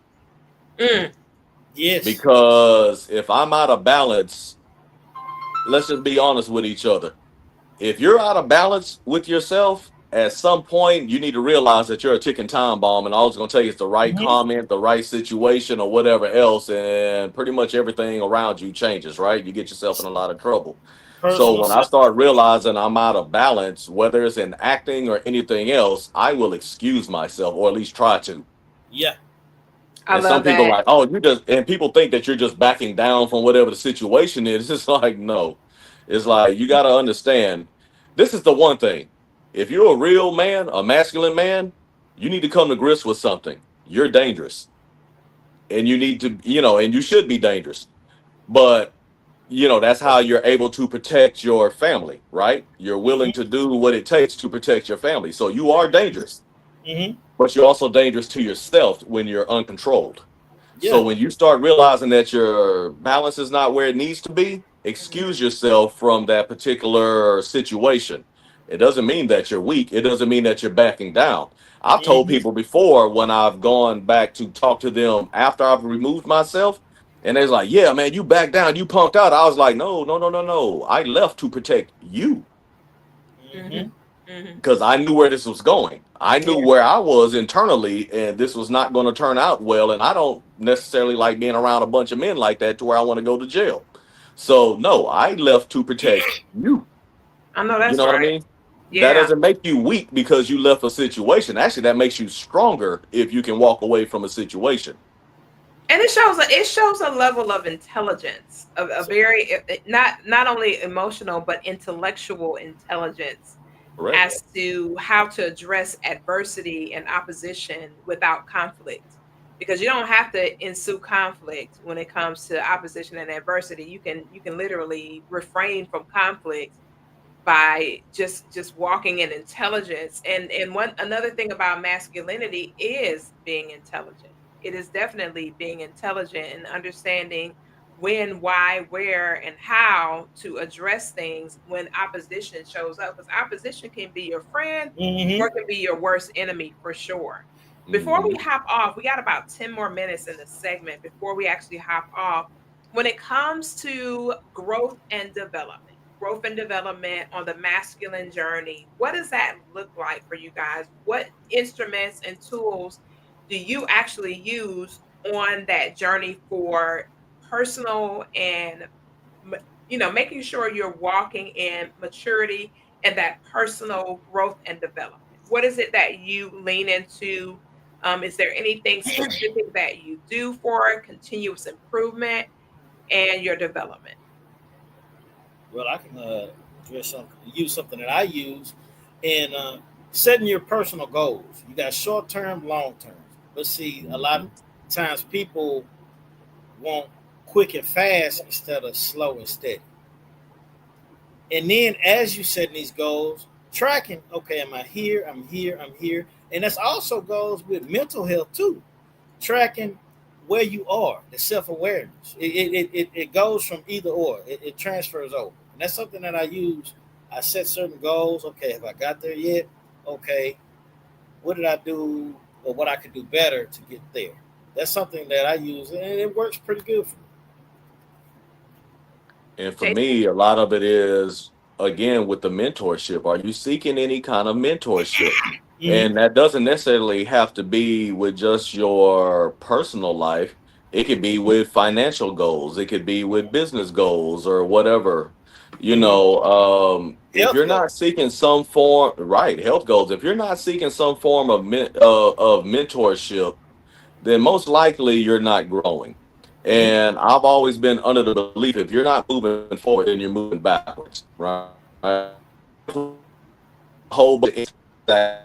Mm, Yes. because if I'm out of balance, let's just be honest with each other. If you're out of balance with yourself, at some point you need to realize that you're a ticking time bomb, and all it's going to take is the right Mm-hmm. comment, the right situation, or whatever else, and pretty much everything around you changes. Right? You get yourself in a lot of trouble. So Personal when I self. start realizing I'm out of balance, whether it's in acting or anything else, I will excuse myself, or at least try to. Yeah. I And some love people are that. like, oh, you just, and people think that you're just backing down from whatever the situation is. It's like, no. It's like, you got to understand, this is the one thing. If you're a real man, a masculine man, you need to come to grips with something. You're dangerous. And you need to, and you should be dangerous. But, that's how you're able to protect your family, right? You're willing to Mm-hmm. do what it takes to protect your family. So you are dangerous, Mm-hmm. but you're also dangerous to yourself when you're uncontrolled. So Yeah. when you start realizing that your balance is not where it needs to be, Mhm, excuse yourself from that particular situation. It doesn't mean that you're weak. It doesn't mean that you're backing down. I've told Mm-hmm. people before when I've gone back to talk to them after I've removed myself, and they're like, "Yeah, man, you backed down, you punked out." I was like, "No, no, no, no, no. I left to protect you." Mm-hmm. mhm, mhm. Because I knew where this was going. I knew Yeah. where I was internally, and this was not going to turn out well. And I don't necessarily like being around a bunch of men like that to where I want to go to jail. So, no, I left to protect you. I know You that's know what I right. mean? That Yeah. doesn't make you weak because you left a situation. Actually, that makes you stronger if you can walk away from a situation. And it shows a level of intelligence, a So, very not only emotional but intellectual intelligence Correct. as to how to address adversity and opposition without conflict. Because you don't have to ensue conflict when it comes to opposition and adversity. You can literally refrain from conflict by just walking in intelligence. And one another thing about masculinity is being intelligent. It is definitely being intelligent and understanding when, why, where, and how to address things when opposition shows up, because opposition can be your friend or hmm it can be your worst enemy for sure. Before we Hmm. hop off, we got about 10 more minutes in the segment before we actually hop off. When it comes to growth and development on the masculine journey, what does that look like for you guys? What instruments and tools do you actually use on that journey for personal and making sure you're walking in maturity and that personal growth and development? What is it that you lean into? Is there anything specific that you do for continuous improvement and your development? well, I can address something, use something that I use in setting your personal goals. You got short term, long term. But see, a lot Hmm. of times people want quick and fast instead of slow and steady. And then as you setting these goals, tracking, okay, am I here? I'm here, I'm here. And that's also goes with mental health too. Tracking where you are, the self awareness. It goes from either or, it transfers over. And that's something that I use. I set certain goals. Okay, have I got there yet? Okay, what did I do or what I could do better to get there? That's something that I use and it works pretty good for And for Jason? me, a lot of it is again with the mentorship. Are you seeking any kind of mentorship? me. And that doesn't necessarily have to be with just your personal life. It could be with financial goals. It could be with business goals or whatever. Mm-hmm. If Health you're goals. not seeking some form, right, health goals. If you're not seeking some form of of mentorship, then most likely you're not growing. Mm-hmm. And I've always been under the belief if you're not moving forward, then you're moving backwards, right? A whole bunch of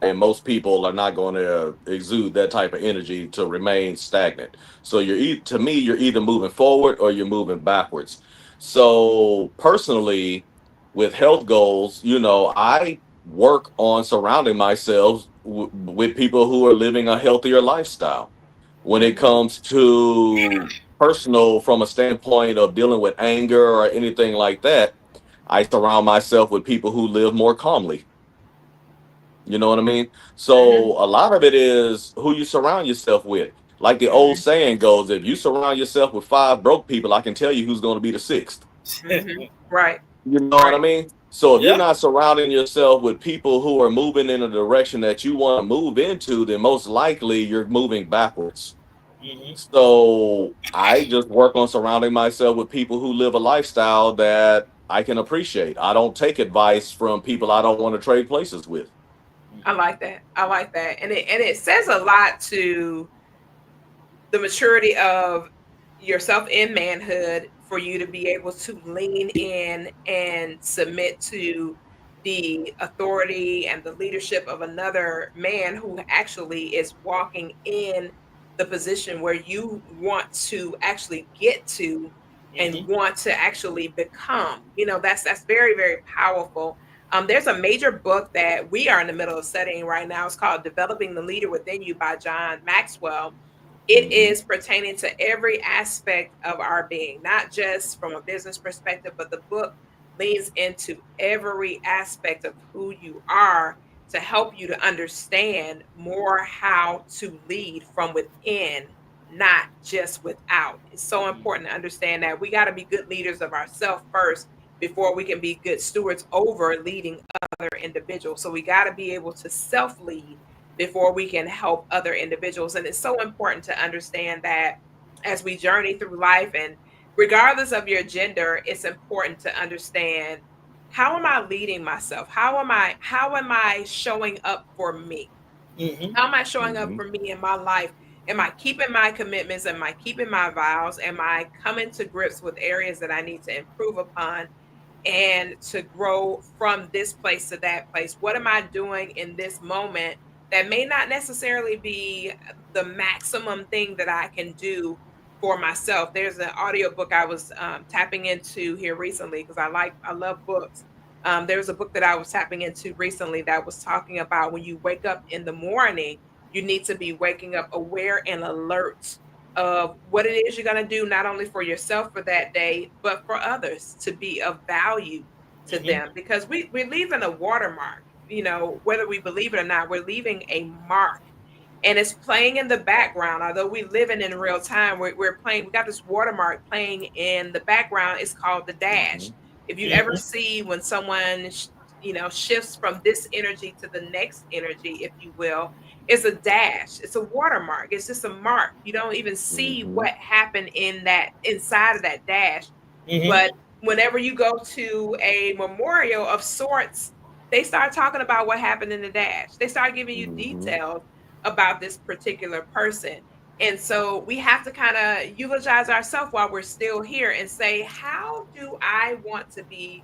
and most people are not going to exude that type of energy to remain stagnant. So to me, you're either moving forward or you're moving backwards. So personally, with health goals, I work on surrounding myself with people who are living a healthier lifestyle. When it Mhm. comes to personal, from a standpoint of dealing with anger or anything like that, I surround myself with people who live more calmly. You know what I mean? Mhm. So a lot of it is who you surround yourself with. Like the old Mhm. saying goes, if you surround yourself with five broke people, I can tell you who's going to be the sixth. Mhm. Right. You know what I Right. mean? So if you're Yeah. not surrounding yourself with people who are moving in a direction that you want to move into, then most likely you're moving backwards. Mm-hmm. So I just work on surrounding myself with people who live a lifestyle that I can appreciate. I don't take advice from people I don't want to trade places with. I like that. I like that. And it says a lot to the maturity of yourself in manhood for you to be able to lean in and submit to the authority and the leadership of another man who actually is walking in the position where you want to actually get to and Mm-hmm. want to actually become. That's very, very powerful. There's a major book that we are in the middle of studying right now. It's called Developing the Leader Within You by John Maxwell. It Hmm. is pertaining to every aspect of our being, not just from a business perspective, but the book leans into every aspect of who you are to help you to understand more how to lead from within, not just without. It's so important to understand that we got to be good leaders of ourselves first before we can be good stewards over leading other individuals. So we got to be able to self lead before we can help other individuals. And it's so important to understand that as we journey through life, and regardless of your gender, it's important to understand. how am I leading myself? How am I showing up for me? Mm-hmm. How am I showing up Mm-hmm. for me in my life? Am I keeping my commitments? Am I keeping my vows? Am I coming to grips with areas that I need to improve upon and to grow from this place to that place? What am I doing in this moment that may not necessarily be the maximum thing that I can do for myself? There's an audiobook I was tapping into here recently because I love books. There was a book that I was tapping into recently that was talking about when you wake up in the morning, you need to be waking up aware and alert of what it is you're going to do, not only for yourself for that day, but for others to be of value to Mm-hmm. them. Because we're leaving a watermark, whether we believe it or not, we're leaving a mark and it's playing in the background. Although we living in real time, we're playing. We got this watermark playing in the background. It's called the Mm-hmm. dash. If you ever Mm-hmm. see when someone shifts from this energy to the next energy, if you will, it's a dash. It's a watermark. It's just a mark. You don't even see Mm-hmm. what happened in that inside of that dash. Mm-hmm. But whenever you go to a memorial of sorts, they start talking about what happened in the dash. They start giving you Mm-hmm. details about this particular person. And so we have to kind of eulogize ourselves while we're still here and say, how do I want to be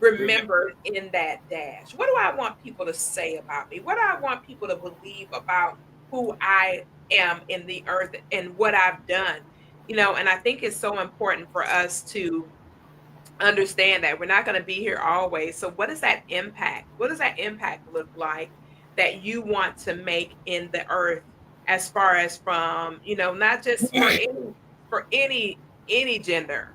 Remember. remembered in that dash? What do I want people to say about me? What do I want people to believe about who I am in the earth and what I've done? And I think it's so important for us to understand that we're not going to be here always. So what does that impact? What does that impact look like that you want to make in the earth as far as from, not just for any gender,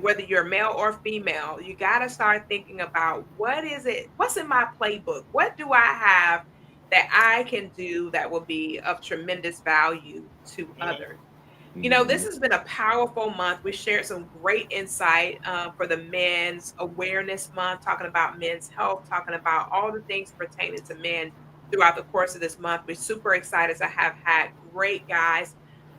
whether you're male or female, you got to start thinking about what's in my playbook? What do I have that I can do that will be of tremendous value to others? This Mm-hmm. has been a powerful month. We shared some great insight for the Men's Awareness Month, talking about men's health, talking about all the things pertaining to men throughout the course of this month. We're super excited to have had great guys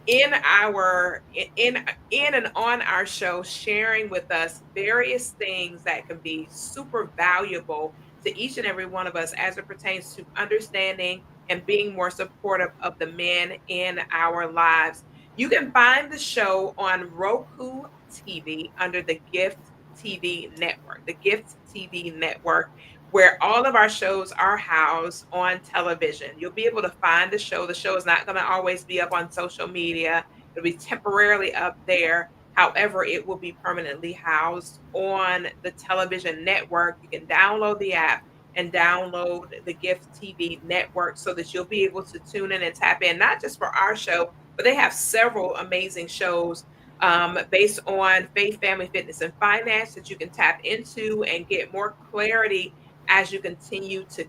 in our in and on our show sharing with us various things that can be super valuable to each and every one of us as it pertains to understanding and being more supportive of the men in our lives. You can find the show on Roku TV under the Gift TV network, the Gift TV network, where all of our shows are housed on television. You'll be able to find the show. The show is not going to always be up on social media, it'll be temporarily up there. However, it will be permanently housed on the television network. You can download the app and download the Gift TV network so that you'll be able to tune in and tap in, not just for our show, but they have several amazing shows based on faith, family, fitness, and finance that you can tap into and get more clarity as you continue to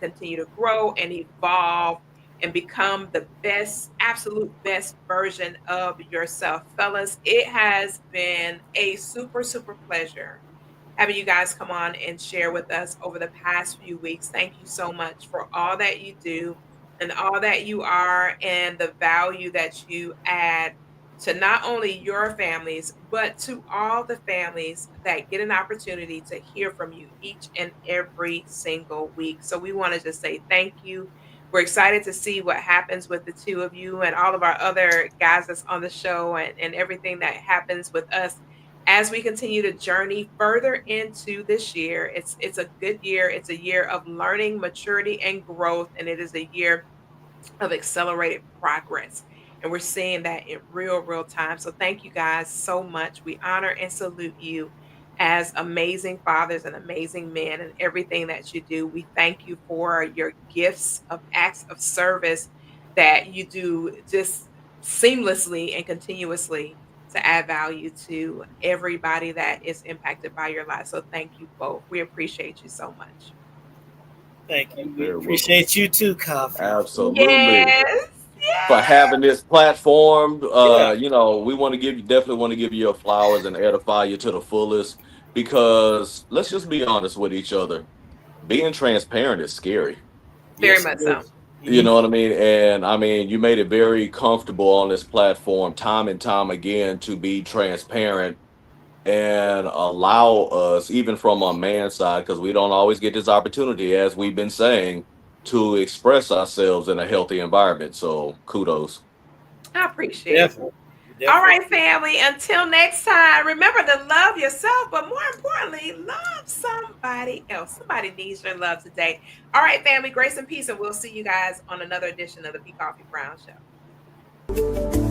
grow and evolve and become the best, absolute best version of yourself. Fellas, it has been a super, super pleasure having you guys come on and share with us over the past few weeks. Thank you so much for all that you do and all that you are and the value that you add to not only your families, but to all the families that get an opportunity to hear from you each and every single week. So we want to just say thank you. We're excited to see what happens with the two of you and all of our other guys that's on the show and everything that happens with us as we continue to journey further into this year. It's a good year. It's a year of learning, maturity, and growth, and it is a year of accelerated progress. And we're seeing that in real time. So thank you guys so much. We honor and salute you as amazing fathers and amazing men and everything that you do. We thank you for your gifts of acts of service that you do just seamlessly and continuously to add value to everybody that is impacted by your life. So thank you both. We appreciate you so much. Thank you. We Very welcome. appreciate you too, Coffee. Absolutely. Yes. For having this platform, Yeah. we want to definitely want to give you your flowers and edify you to the fullest because let's just be honest with each other. Being transparent is scary. Very Yes, it much so. is. You Mm-hmm. know what I mean? And I mean, you made it very comfortable on this platform time and time again to be transparent and allow us, even from a man's side, because we don't always get this opportunity, as we've been saying, to express ourselves in a healthy environment. So kudos. I appreciate it. Definitely, All definitely. right, family. Until next time, remember to love yourself, but more importantly, love somebody else. Somebody needs your love today. All right, family. Grace and peace, and we'll see you guys on another edition of the P Coffee Brown Show.